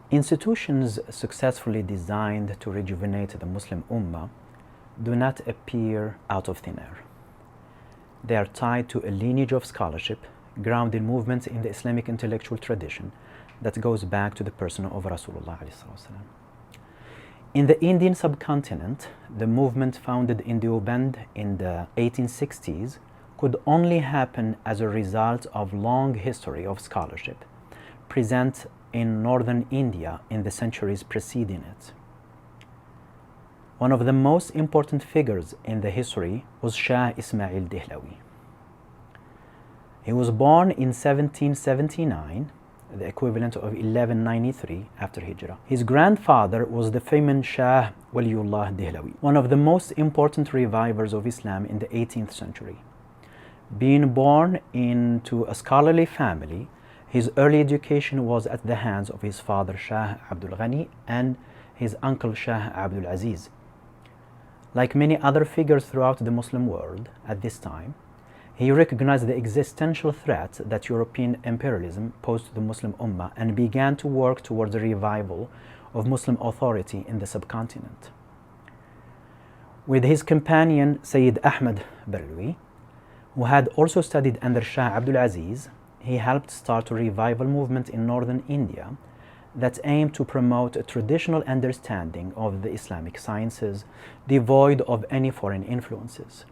Institutions successfully designed to rejuvenate the Muslim Ummah do not appear out of thin air. They are tied to a lineage of scholarship, grounded movements in the Islamic intellectual tradition that goes back to the person of Rasulullah. In the Indian subcontinent, the movement founded in Deoband in the 1860s could only happen as a result of long history of scholarship present in northern India in the centuries preceding it. One of the most important figures in the history was Shah Ismail Dehlevi. He was born in 1779, the equivalent of 1193 after Hijrah. His grandfather was the famous Shah Waliullah Dehlevi, one of the most important revivers of Islam in the 18th century. Being born into a scholarly family, his early education was at the hands of his father Shah Abdul Ghani and his uncle Shah Abdul Aziz. Like many other figures throughout the Muslim world at this time, he recognized the existential threat that European imperialism posed to the Muslim Ummah and began to work towards a revival of Muslim authority in the subcontinent. With his companion Sayyid Ahmad Barelwi, who had also studied under Shah Abdul Aziz, he helped start a revival movement in northern India that aimed to promote a traditional understanding of the Islamic sciences, devoid of any foreign influences.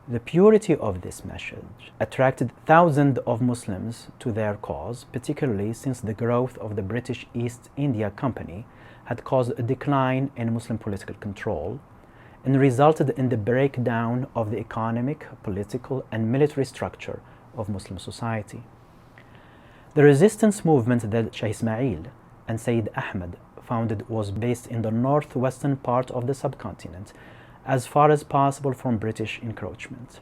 The purity of this message attracted thousands of Muslims to their cause, particularly since the growth of the British East India Company had caused a decline in Muslim political control and resulted in the breakdown of the economic, political, and military structure of Muslim society. The resistance movement that Shah Ismail and Sayyid Ahmad founded was based in the northwestern part of the subcontinent, as far as possible from British encroachment.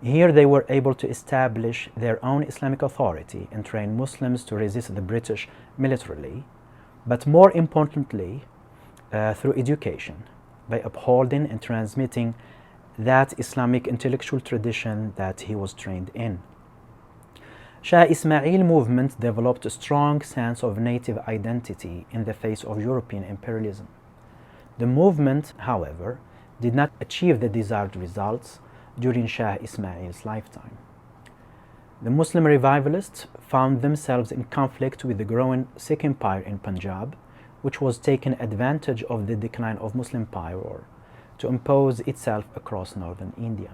Here they were able to establish their own Islamic authority and train Muslims to resist the British militarily, but more importantly, through education, by upholding and transmitting that Islamic intellectual tradition that he was trained in. Shah Ismail movement developed a strong sense of native identity in the face of European imperialism. The movement, however, did not achieve the desired results during Shah Ismail's lifetime. The Muslim revivalists found themselves in conflict with the growing Sikh Empire in Punjab, which was taking advantage of the decline of Muslim power to impose itself across northern India.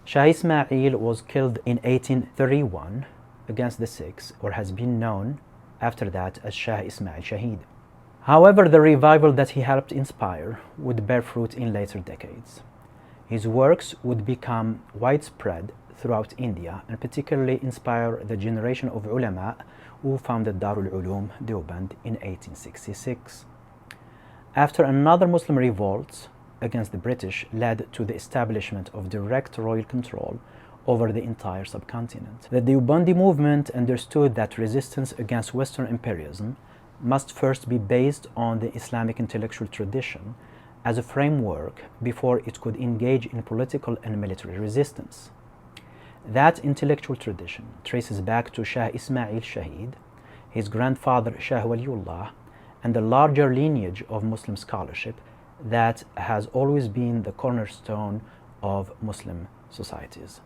Shah Ismail was killed in 1831 against the Sikhs, or has been known after that as Shah Ismail Shaheed. However, the revival that he helped inspire would bear fruit in later decades. His works would become widespread throughout India and particularly inspire the generation of ulama who founded Darul Uloom Deoband in 1866. After another Muslim revolt against the British led to the establishment of direct royal control over the entire subcontinent. The Deobandi movement understood that resistance against Western imperialism must first be based on the Islamic intellectual tradition as a framework before it could engage in political and military resistance. That intellectual tradition traces back to Shah Ismail Shaheed, his grandfather Shah Waliullah, and the larger lineage of Muslim scholarship that has always been the cornerstone of Muslim societies.